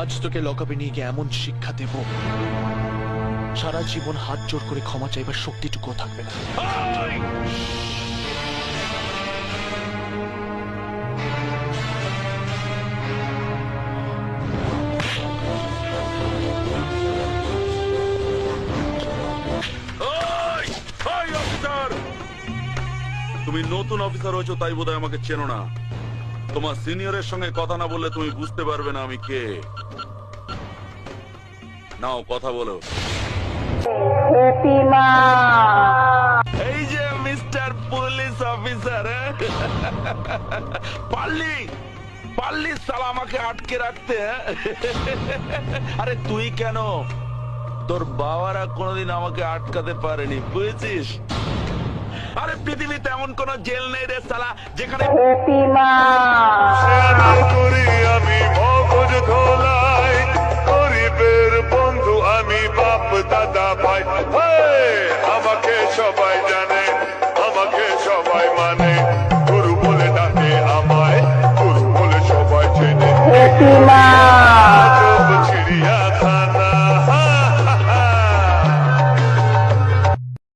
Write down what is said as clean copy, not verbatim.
আজ তোকে লকআপে নিয়ে গিয়ে এমন শিক্ষা দেব, সারা জীবন হাত জোর করে ক্ষমা চাইবার শক্তিটুকুও থাকবে না। তুমি নতুন অফিসার হয়েছো তাই বোধহয় আমাকে চেনো না। তোমার সিনিয়রের সঙ্গে কথা না বললে তুমি বুঝতে পারবে না আমি কে। নাও কথা বলো। এই যে মিস্টার পুলিশ অফিসার, পারলি সালা আমাকে আটকে রাখতে। আরে তুই কেন, তোর বাবারা কোনোদিন আমাকে আটকাতে পারেনি, বুঝেছিস? আরে পৃথিবীতে এমন কোন জেল নেই রে সালা যেখানে আমি মগজ ধোলাই, গরিবের বন্ধু আমি, বাপ দাদা ভাই। আমাকে সবাই জানে, আমাকে সবাই মানে, গুরু বলে ডাকে আমায়, গুরু বলে সবাই চেনে।